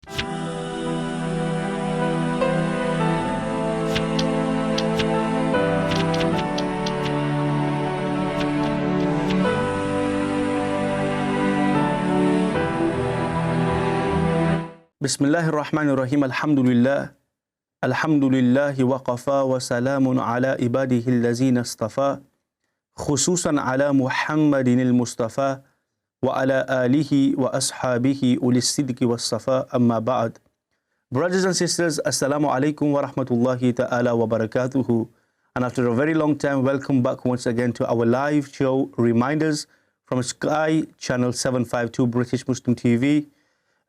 Bismillahirrahmanirrahim. Alhamdulillahi wa qafa wa salamun ala ibadihi allazina istafa khususan ala Muhammadin al-Mustafa wa ala alihi wa ashabihi ulis sidqi was safa amma ba'd. Brothers and sisters, assalamu alaikum wa rahmatullahi ta'ala wa barakatuhu. And after a very long time, welcome back once again to our live show Reminders from Sky Channel 752 British Muslim TV.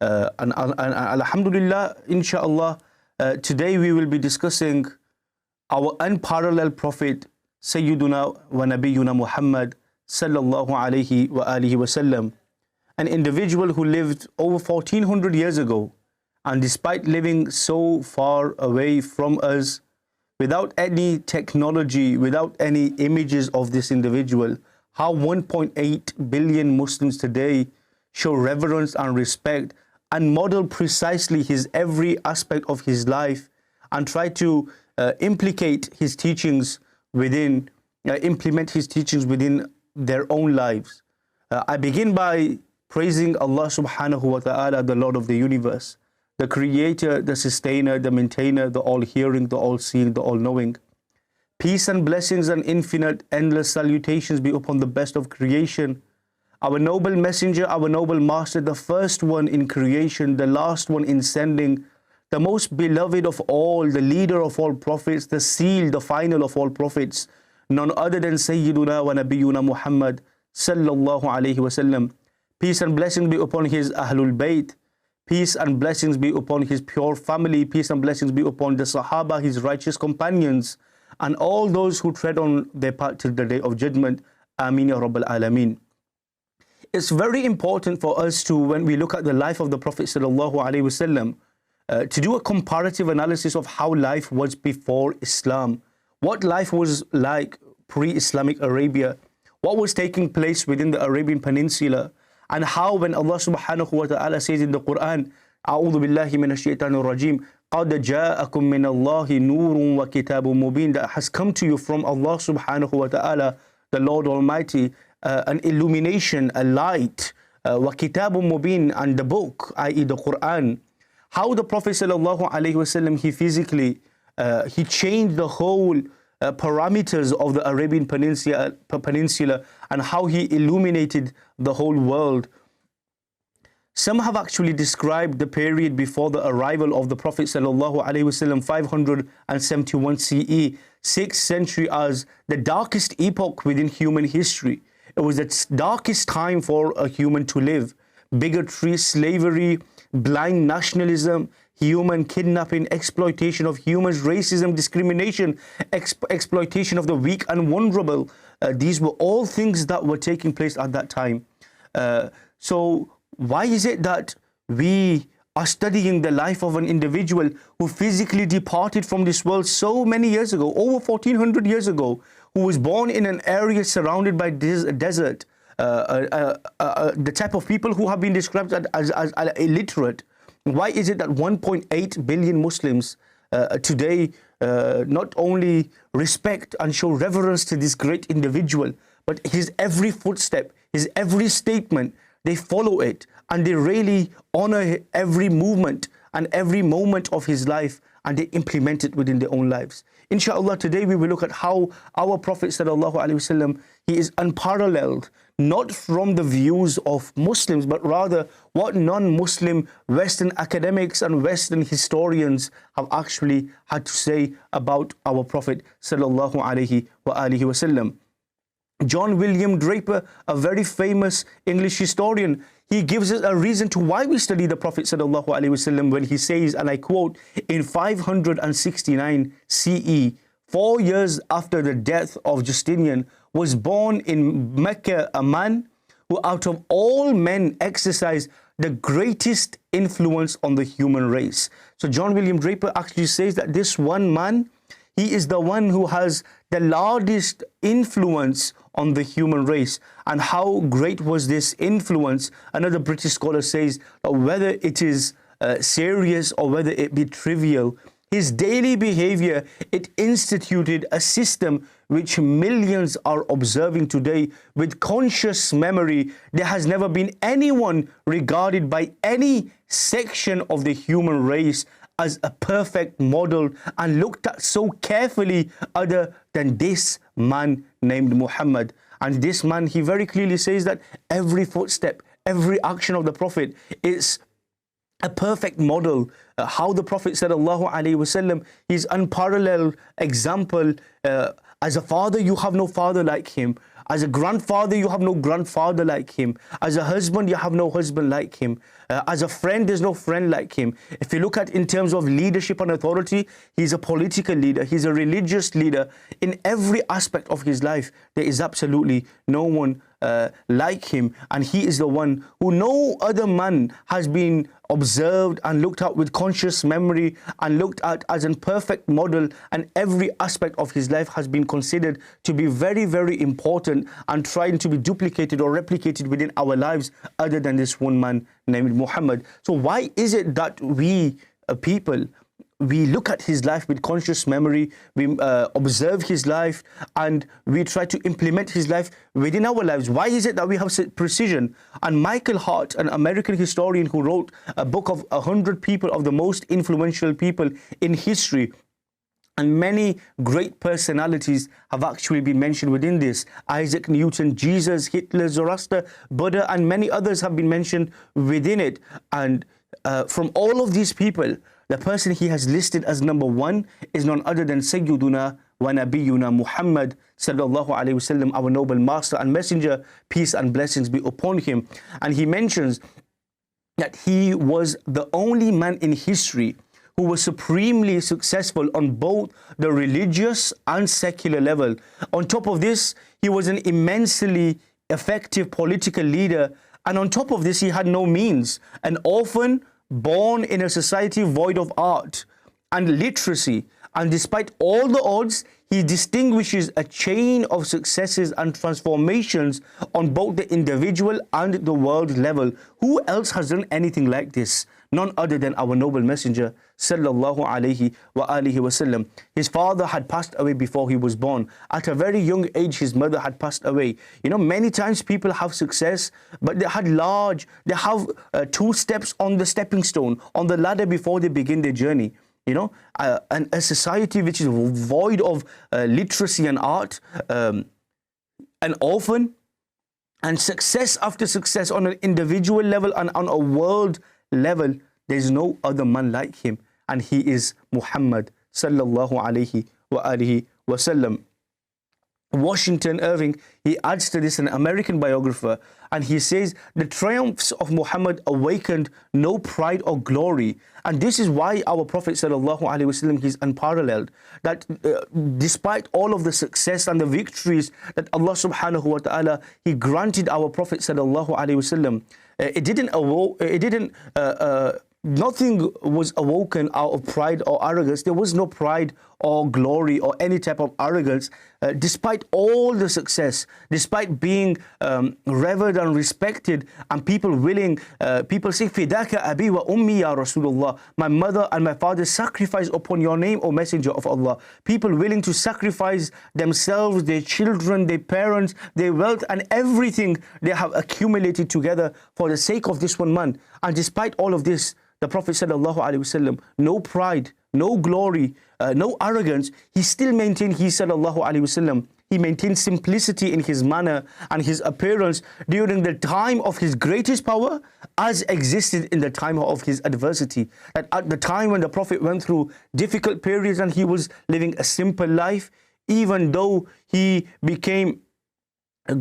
And alhamdulillah, inshallah, today we will be discussing our unparalleled Prophet Sayyiduna wa Nabiyyuna Muhammad sallallahu alayhi wa alihi wasallam, an individual who lived over 1400 years ago, and despite living so far away from us, without any technology, without any images of this individual, how 1.8 billion Muslims today show reverence and respect and model precisely his every aspect of his life and try to implement his teachings within their own lives. I begin by praising Allah subhanahu wa ta'ala, the Lord of the universe, the creator, the sustainer, the maintainer, the all-hearing, the all-seeing, the all-knowing. Peace and blessings and infinite, endless salutations be upon the best of creation, our noble messenger, our noble master, the first one in creation, the last one in sending, the most beloved of all, the leader of all prophets, the seal, the final of all prophets, none other than Sayyiduna wa Nabiyyuna Muhammad sallallahu alayhi wasallam. Peace and blessings be upon his Ahlul Bayt. Peace and blessings be upon his pure family. Peace and blessings be upon the Sahaba, his righteous companions, and all those who tread on their path till the day of judgment. Ameen ya Rabbal Alameen. It's very important for us to, when we look at the life of the Prophet sallallahu alaihi wasallam, to do a comparative analysis of how life was before Islam, what life was like pre-Islamic Arabia, what was taking place within the Arabian Peninsula, and how when Allah subhanahu wa ta'ala says in the Quran, A'udhu billahi minash shaitanir rajim, قَدْ جَاءَكُم مِّنَ اللَّهِ نُورٌ وَكِتَابٌ مُبِينٌ, that has come to you from Allah subhanahu wa ta'ala, the Lord Almighty, an illumination, a light, وَكِتَابٌ مُبِينٌ, and the book, i.e. the Quran. How the Prophet sallallahu alaihi wasallam, he physically, he changed the whole parameters of the Arabian Peninsula and how he illuminated the whole world. Some have actually described the period before the arrival of the Prophet sallallahu alaihi wasallam, 571 CE, 6th century, as the darkest epoch within human history. It was the darkest time for a human to live. Bigotry, slavery, blind nationalism, human kidnapping, exploitation of humans, racism, discrimination, exploitation of the weak and vulnerable. These were all things that were taking place at that time. So why is it that we are studying the life of an individual who physically departed from this world so many years ago, over 1400 years ago, who was born in an area surrounded by desert, the type of people who have been described as illiterate? Why is it that 1.8 billion Muslims today not only respect and show reverence to this great individual, but his every footstep, his every statement, they follow it, and they really honor every movement and every moment of his life, and they implement it within their own lives? Inshallah, today we will look at how our Prophet sallallahu alaihi wasallam, he is unparalleled, not from the views of Muslims, but rather what non-Muslim Western academics and Western historians have actually had to say about our Prophet sallallahu alaihi wasallam. John William Draper, a very famous English historian, he gives us a reason to why we study the Prophet sallallahu alaihi wasallam when he says, and I quote, in 569 CE, 4 years after the death of Justinian, was born in Mecca a man who out of all men exercised the greatest influence on the human race. So John William Draper actually says that this one man, he is the one who has the largest influence on the human race. And how great was this influence? Another British scholar says that whether it is serious or whether it be trivial, his daily behavior, it instituted a system which millions are observing today with conscious memory. There has never been anyone regarded by any section of the human race as a perfect model and looked at so carefully other than this man named Muhammad. And this man, he very clearly says that every footstep, every action of the Prophet is a perfect model. How the Prophet sallallahu alaihi wasallam, his unparalleled example. As a father, you have no father like him. As a grandfather, you have no grandfather like him. As a husband, you have no husband like him. As a friend, there's no friend like him. If you look at in terms of leadership and authority, he's a political leader, he's a religious leader. In every aspect of his life, there is absolutely no one like him, and he is the one who no other man has been observed and looked at with conscious memory and looked at as a perfect model, and every aspect of his life has been considered to be very, very important and trying to be duplicated or replicated within our lives other than this one man named Muhammad. So why is it that we people, we look at his life with conscious memory, we observe his life, and we try to implement his life within our lives? Why is it that we have such precision? And Michael Hart, an American historian who wrote a book of 100 people of the most influential people in history, and many great personalities have actually been mentioned within this. Isaac Newton, Jesus, Hitler, Zoroaster, Buddha, and many others have been mentioned within it. And from all of these people, the person he has listed as number one is none other than Sayyiduna wa Nabiyuna Muhammad sallallahu alayhi wasallam, our noble master and messenger, peace and blessings be upon him. And he mentions that he was the only man in history who was supremely successful on both the religious and secular level. On top of this, he was an immensely effective political leader. And on top of this, he had no means. An orphan, born in a society void of art and literacy, and despite all the odds, he distinguishes a chain of successes and transformations on both the individual and the world level. Who else has done anything like this? None other than our noble messenger sallallahu alaihi wa alihi wasallam. His father had passed away before he was born. At a very young age, his mother had passed away. You know, many times people have success, but they have 2 steps on the stepping stone, on the ladder before they begin their journey. You know, and a society which is void of literacy and art, an orphan, and success after success on an individual level and on a world level, there's no other man like him, and he is Muhammad sallallahu alaihi wa alihi wasallam. Washington Irving, he adds to this, an American biographer, and he says the triumphs of Muhammad awakened no pride or glory. And this is why our Prophet sallallahu alaihi wasallam, he's unparalleled, that despite all of the success and the victories that Allah subhanahu wa ta'ala, he granted our Prophet sallallahu alaihi wasallam, nothing was awoken out of pride or arrogance. There was no pride or glory or any type of arrogance. Despite all the success, despite being revered and respected, and people say, Fidaka abi wa ummi ya Rasulullah, my mother and my father sacrifice upon your name, O Messenger of Allah. People willing to sacrifice themselves, their children, their parents, their wealth, and everything they have accumulated together for the sake of this one man. And despite all of this, the Prophet sallallahu alaihi wasallam, no pride, no glory, no arrogance, he still maintained, he sallallahu alaihi wasallam, he maintained simplicity in his manner and his appearance during the time of his greatest power, as existed in the time of his adversity. That at the time when the Prophet went through difficult periods and he was living a simple life, even though he became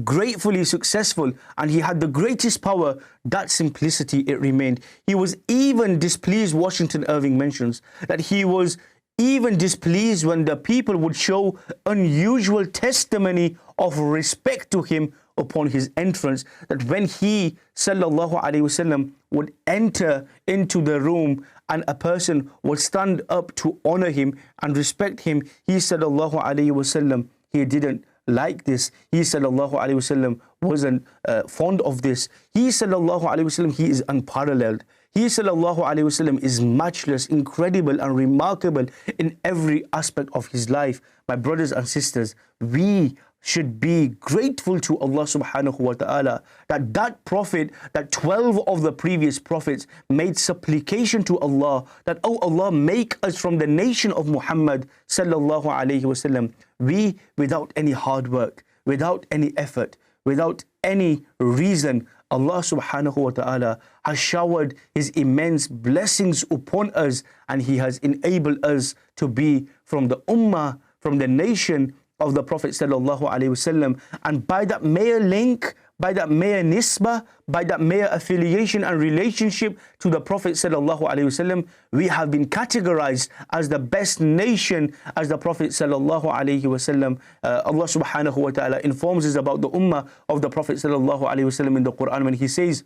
gratefully successful and he had the greatest power, that simplicity, it remained. He was even displeased, Washington Irving mentions, that he was even displeased when the people would show unusual testimony of respect to him upon his entrance, that when he sallallahu alaihi wasallam would enter into the room and a person would stand up to honor him and respect him, he sallallahu alaihi wasallam, he didn't like this. He sallallahu alaihi wasallam wasn't fond of this. He sallallahu alaihi wasallam, he is unparalleled. He sallallahu alaihi wasallam is matchless, incredible and remarkable in every aspect of his life. My brothers and sisters, we should be grateful to Allah subhanahu wa ta'ala that prophet, that 12 of the previous prophets made supplication to Allah that, oh Allah, make us from the nation of Muhammad sallallahu alaihi wasallam. We, without any hard work, without any effort, without any reason, Allah subhanahu wa ta'ala has showered his immense blessings upon us, and he has enabled us to be from the ummah, from the nation of the Prophet sallallahu alaihi wasallam. And by that mere link, by that mere nisbah, by that mere affiliation and relationship to the Prophet sallallahu alaihi wasallam, we have been categorized as the best nation, as the Prophet sallallahu alaihi wasallam. Allah subhanahu wa ta'ala informs us about the ummah of the Prophet sallallahu alaihi wasallam in the Quran when he says,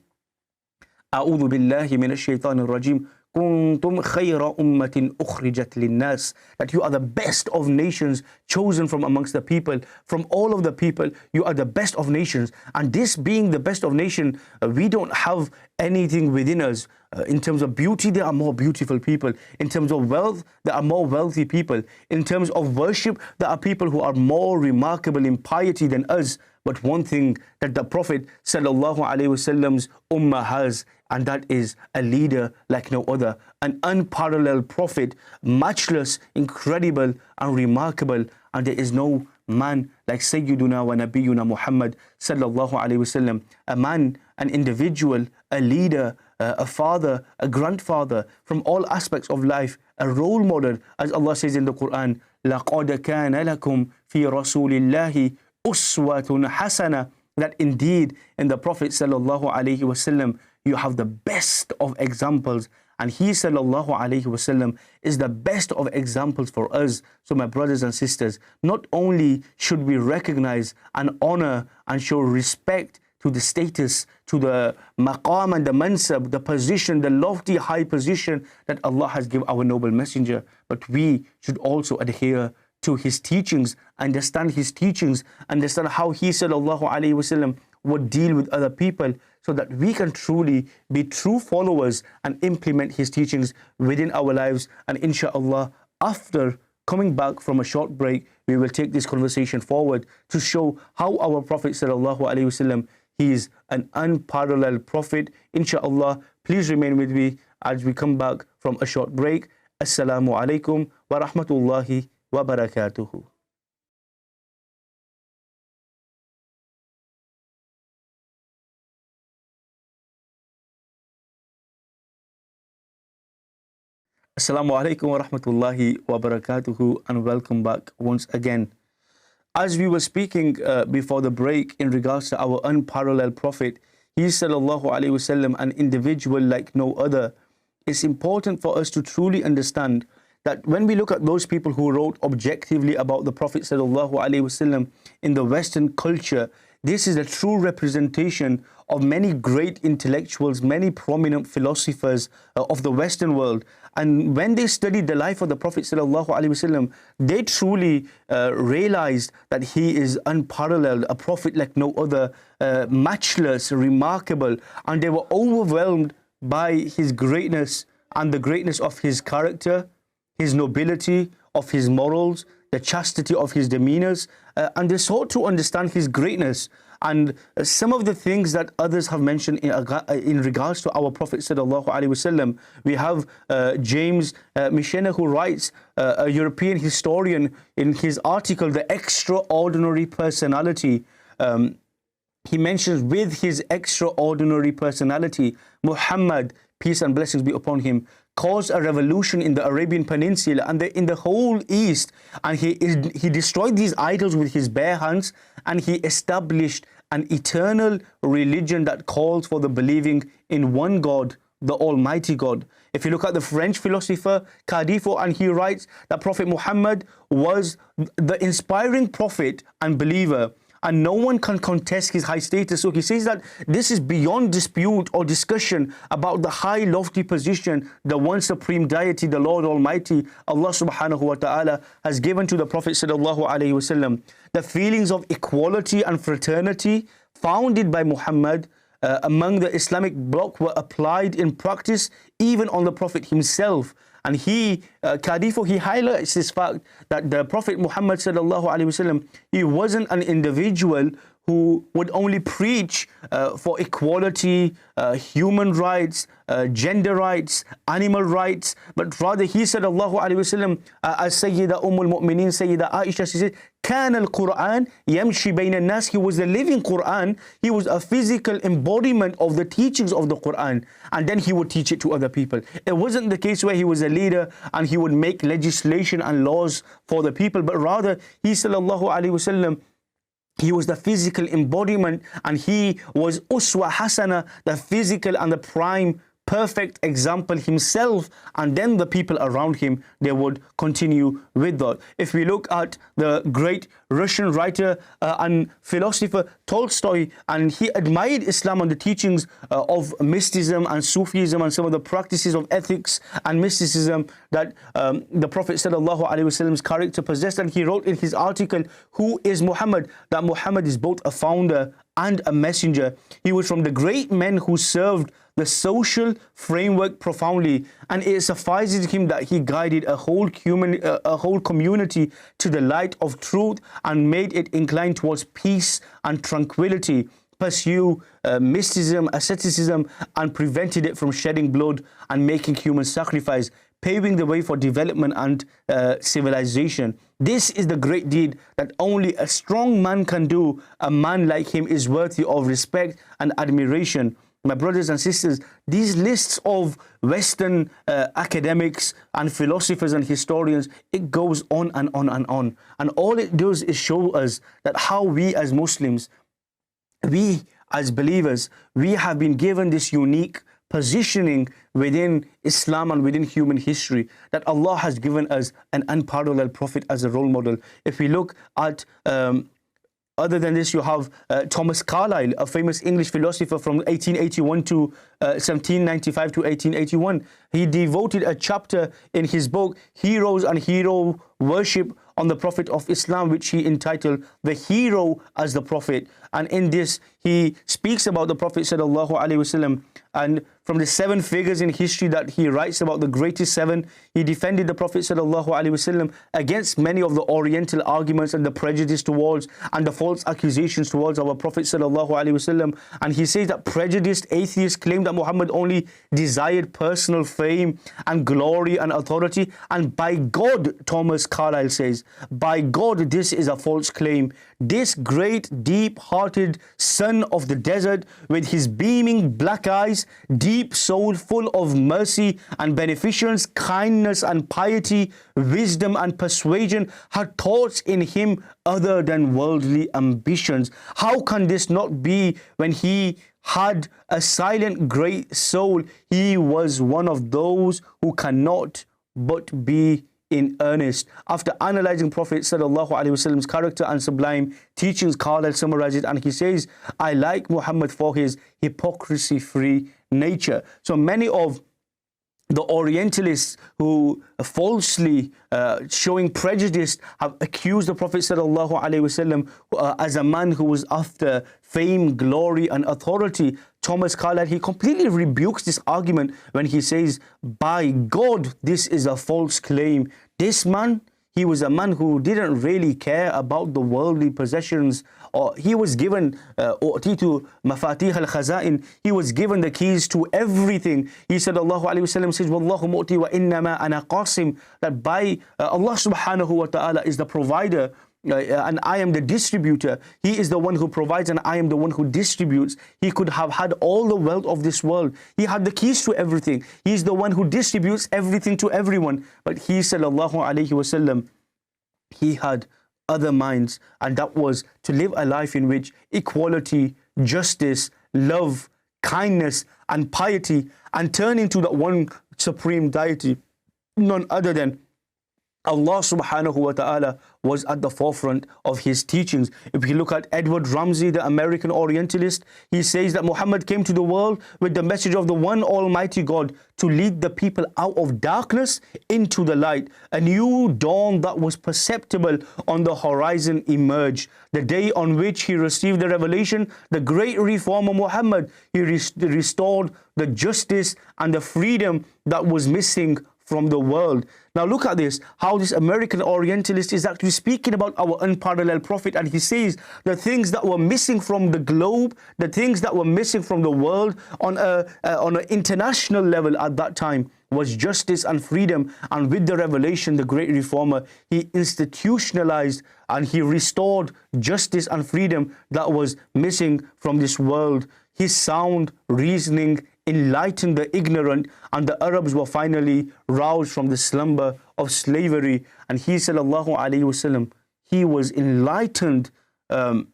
أعوذ بالله من الشيطان الرجيم كنتم خير أمة أخرجت للناس, that you are the best of nations chosen from amongst the people, from all of the people, you are the best of nations. And this being the best of nation, we don't have anything within us. In terms of beauty, there are more beautiful people. In terms of wealth, there are more wealthy people. In terms of worship, there are people who are more remarkable in piety than us. But one thing that the Prophet sallallahu alaihi wasallam's ummah has, and that is a leader like no other, an unparalleled prophet, matchless, incredible and remarkable. And there is no man like Sayyiduna wa Nabiyuna Muhammad sallallahu alaihi wasallam, a man, an individual, a leader, a father, a grandfather, from all aspects of life, a role model. As Allah says in the Quran, لَقَدْ كَانَ لَكُمْ فِي رَسُولِ اللَّهِ أُسْوَةٌ حَسَنَةٌ, that indeed in the Prophet sallallahu alaihi wasallam you have the best of examples, and he sallallahu alaihi wasallam is the best of examples for us. So my brothers and sisters, not only should we recognize and honor and show respect to the status, to the maqam and the mansab, the position, the lofty high position that Allah has given our noble messenger, but we should also adhere to his teachings, understand his teachings, understand how he sallallahu alaihi wasallam would deal with other people, so that we can truly be true followers and implement his teachings within our lives. And inshallah, after coming back from a short break, we will take this conversation forward to show how our Prophet sallallahu alaihi wasallam, he is an unparalleled prophet. Inshallah, please remain with me as we come back from a short break. Assalamu alaikum wa rahmatullahi wa barakatuhu. Assalamu alaikum wa rahmatullahi wa barakatuhu, and welcome back once again. As we were speaking before the break in regards to our unparalleled prophet, he sallallahu alaihi wasallam, an individual like no other, it's important for us to truly understand that when we look at those people who wrote objectively about the Prophet sallallahu alaihi wasallam in the Western culture, this is a true representation of many great intellectuals, many prominent philosophers of the Western world. And when they studied the life of the Prophet sallallahu alaihi wasallam, they truly realized that he is unparalleled, a prophet like no other, matchless, remarkable, and they were overwhelmed by his greatness and the greatness of his character, his nobility, of his morals, the chastity of his demeanors, and they sought to understand his greatness. And some of the things that others have mentioned in regards to our Prophet sallallahu alaihi wasallam, we have James Michener, who writes, a European historian, in his article, The Extraordinary Personality. He mentions, with his extraordinary personality, Muhammad, peace and blessings be upon him, caused a revolution in the Arabian Peninsula and in the whole East, and he destroyed these idols with his bare hands, and he established an eternal religion that calls for the believing in one God, the Almighty God. If you look at the French philosopher Cadifo, and he writes that Prophet Muhammad was the inspiring prophet and believer, and no one can contest his high status. So he says that this is beyond dispute or discussion about the high lofty position the one supreme deity, the Lord Almighty, Allah subhanahu wa ta'ala, has given to the Prophet sallallahu alaihi wasallam. The feelings of equality and fraternity founded by Muhammad among the Islamic bloc were applied in practice even on the Prophet himself. And Kadifo, he highlights this fact that the Prophet Muhammad sallallahu alaihi wasallam, he wasn't an individual who would only preach for equality, human rights, gender rights, animal rights, but rather he said, Allahu alayhi wasallam, as Sayyida Mu'mineen, Sayyida Aisha, she said, كان القرآن يمشي بين الناس. He was the living Quran. He was a physical embodiment of the teachings of the Quran, and then he would teach it to other people. It wasn't the case where he was a leader and he would make legislation and laws for the people, but rather he sallallahu alaihi wasallam, he was the physical embodiment, and he was uswa hasana, the physical and the prime perfect example himself, and then the people around him, they would continue with that. If we look at the great Russian writer and philosopher Tolstoy, and he admired Islam and the teachings of mysticism and Sufism and some of the practices of ethics and mysticism that the Prophet sallallahu alaihi wasallam's character possessed, and he wrote in his article, Who is Muhammad? That Muhammad is both a founder and a messenger. He was from the great men who served the social framework profoundly, and it suffices him that he guided a whole community to the light of truth and made it incline towards peace and tranquility, pursue mysticism, asceticism, and prevented it from shedding blood and making human sacrifice, paving the way for development and civilization. This is the great deed that only a strong man can do. A man like him is worthy of respect and admiration. My brothers and sisters, these lists of Western academics and philosophers and historians, it goes on and on and on. And all it does is show us that how we as Muslims, we as believers, we have been given this unique positioning within Islam and within human history, that Allah has given us an unparalleled prophet as a role model. If we look at other than this, you have Thomas Carlyle, a famous English philosopher from 1881 to 1795 to 1881. He devoted a chapter in his book, Heroes and Hero Worship, on the Prophet of Islam, which he entitled The Hero as the Prophet. And in this, he speaks about the Prophet sallallahu alaihi wasallam, and from the 7 figures in history that he writes about, the greatest 7, he defended the Prophet sallallahu alaihi wasallam against many of the Oriental arguments and the prejudice towards and the false accusations towards our Prophet sallallahu alaihi wasallam. And he says that prejudiced atheists claim that Muhammad only desired personal fame and glory and authority. And by God, Thomas Carlyle says, by God, this is a false claim. This great, deep-hearted son of the desert, with his beaming black eyes, deep soul, full of mercy and beneficence, kindness and piety, wisdom and persuasion, had thoughts in him other than worldly ambitions. How can this not be when he had a silent great soul? He was one of those who cannot but be in earnest. After analyzing Prophet sallallahu alaihi wasallam's character and sublime teachings, Carlyle summarizes, and he says, I like Muhammad for his hypocrisy-free nature. So many of the Orientalists who falsely showing prejudice have accused the Prophet sallallahu alaihi wasallam as a man who was after fame, glory and authority. Thomas Carlyle, he completely rebukes this argument when he says, by God, this is a false claim. This man, he was a man who didn't really care about the worldly possessions, or he was given Utitu Mafatih al-Khaza'in, he was given the keys to everything. He said, Allahu alayhi wasallam says, Wallahu mu'ti wa innama ana qasim, that by Allah subhanahu wa ta'ala is the provider, and I am the distributor. He is the one who provides and I am the one who distributes. He could have had all the wealth of this world. He had the keys to everything. He is the one who distributes everything to everyone. But he, sallallahu alayhi wasallam, he had other minds, and that was to live a life in which equality, justice, love, kindness and piety, and turning to that one supreme deity, none other than Allah subhanahu wa ta'ala was at the forefront of his teachings. If you look at Edward Rumsey, the American Orientalist, he says that Muhammad came to the world with the message of the one Almighty God to lead the people out of darkness into the light. A new dawn that was perceptible on the horizon emerged. The day on which he received the revelation, the great reformer Muhammad, he restored the justice and the freedom that was missing from the world. Now look at this, how this American Orientalist is actually speaking about our unparalleled Prophet, and he says the things that were missing from the globe, the things that were missing from the world on an international level at that time was justice and freedom. And with the revelation, the great reformer, he institutionalized and he restored justice and freedom that was missing from this world. His sound reasoning enlightened the ignorant, and the Arabs were finally roused from the slumber of slavery. And he, sallallahu alaihi wasallam, he was enlightened, and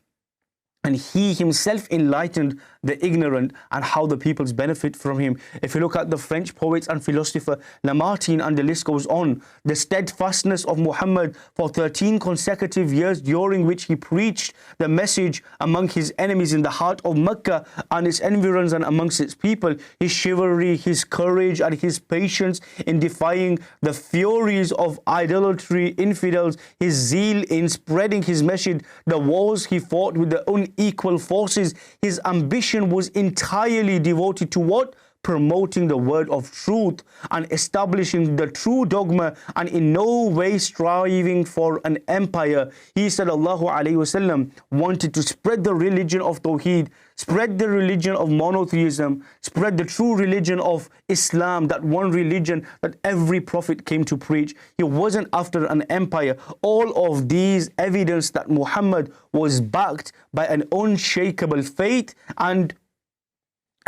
he himself enlightened the ignorant, and how the peoples benefit from him. If you look at the French poets and philosopher Lamartine, and the list goes on, the steadfastness of Muhammad for 13 consecutive years, during which he preached the message among his enemies in the heart of Mecca and its environs and amongst its people, his chivalry, his courage, and his patience in defying the furies of idolatry, infidels, his zeal in spreading his message, the wars he fought with the unequal forces, his ambition was entirely devoted to what? Promoting the word of truth and establishing the true dogma, and in no way striving for an empire. He, sallallahu alaihi wasallam, wanted to spread the religion of Tawheed, spread the religion of monotheism, spread the true religion of Islam, that one religion that every prophet came to preach. He wasn't after an empire. All of these evidence that Muhammad was backed by an unshakable faith and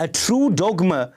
a true dogma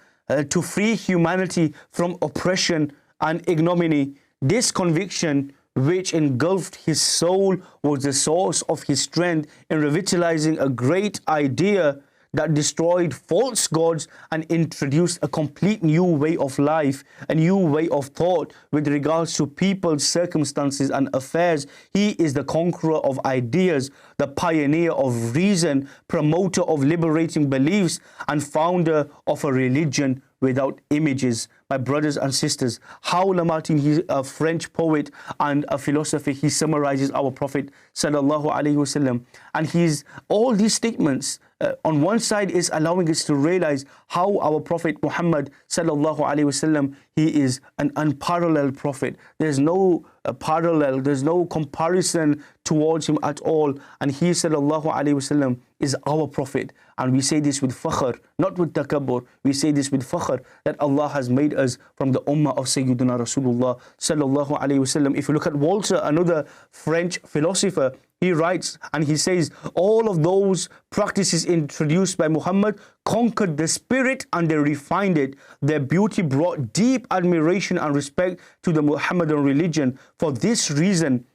to free humanity from oppression and ignominy. This conviction, which engulfed his soul, was the source of his strength in revitalizing a great idea that destroyed false gods and introduced a complete new way of life, a new way of thought with regards to people's circumstances and affairs. He is the conqueror of ideas, the pioneer of reason, promoter of liberating beliefs, and founder of a religion without images. My brothers and sisters, how Lamartine, he's a French poet and a philosopher, he summarizes our Prophet sallallahu alaihi wasallam, and he's all these statements on one side is allowing us to realize how our Prophet Muhammad sallallahu alaihi wasallam, he is an unparalleled prophet. There's no parallel, there's no comparison towards him at all, and he sallallahu alaihi wasallam is our prophet. And we say this with fakhr, not with takabbur. We say this with fakhr, that Allah has made us from the ummah of Sayyidina Rasulullah sallallahu alaihi wasallam. If you look at Walter, another French philosopher, he writes and he says, all of those practices introduced by Muhammad conquered the spirit and they refined it. Their beauty brought deep admiration and respect to the Muhammadan religion. For this reason,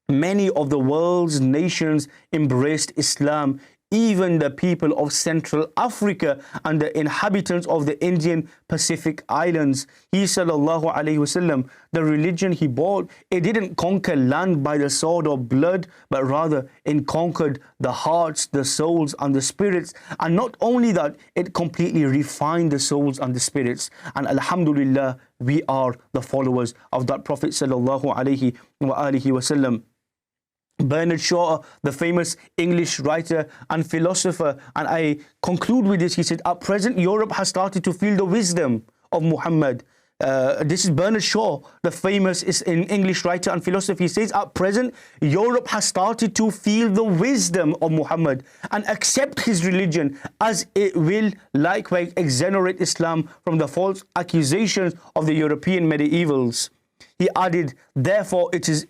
many of the world's nations embraced Islam. Even the people of Central Africa and the inhabitants of the Indian Pacific Islands. He sallallahu alaihi wasallam, the religion he brought, it didn't conquer land by the sword or blood, but rather it conquered the hearts, the souls, and the spirits. And not only that, it completely refined the souls and the spirits. And alhamdulillah, we are the followers of that Prophet sallallahu alaihi wasallam. Bernard Shaw, the famous English writer and philosopher, and I conclude with this, he said, at present Europe has started to feel the wisdom of Muhammad. This is Bernard Shaw, the famous English writer and philosopher. He says, at present Europe has started to feel the wisdom of Muhammad and accept his religion, as it will likewise exonerate Islam from the false accusations of the European medievals. He added, therefore, it is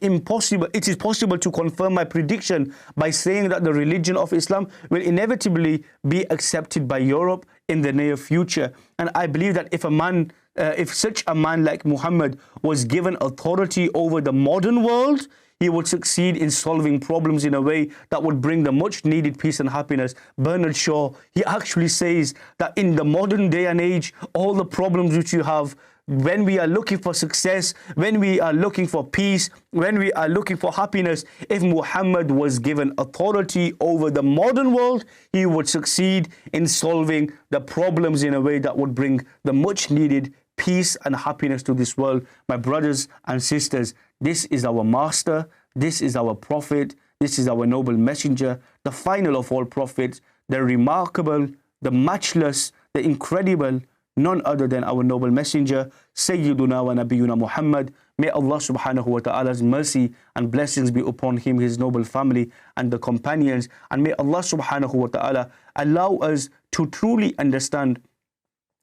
possible to confirm my prediction by saying that the religion of Islam will inevitably be accepted by Europe in the near future. And I believe that if such a man like Muhammad was given authority over the modern world, he would succeed in solving problems in a way that would bring the much needed peace and happiness. Bernard Shaw, he actually says that in the modern day and age, all the problems which you have, when we are looking for success, when we are looking for peace, when we are looking for happiness, if Muhammad was given authority over the modern world, he would succeed in solving the problems in a way that would bring the much needed peace and happiness to this world. My brothers and sisters, this is our master, this is our prophet, this is our noble messenger, the final of all prophets, the remarkable, the matchless, the incredible, none other than our noble messenger, Sayyiduna wa Nabiyuna Muhammad. May Allah subhanahu wa ta'ala's mercy and blessings be upon him, his noble family and the companions. And may Allah subhanahu wa ta'ala allow us to truly understand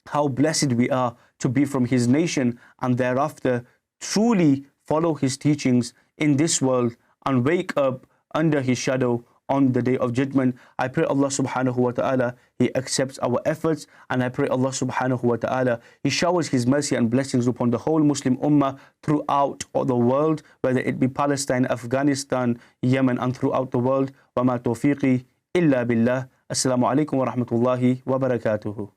how blessed we are to be from his nation, and thereafter truly follow his teachings in this world and wake up under his shadow on the day of judgment. I pray Allah subhanahu wa ta'ala, he accepts our efforts, and I pray Allah subhanahu wa ta'ala, he showers his mercy and blessings upon the whole Muslim ummah throughout the world, whether it be Palestine, Afghanistan, Yemen, and throughout the world. Wa ma tawfiqi illa billah. Assalamu alaikum wa rahmatullahi wa barakatuhu.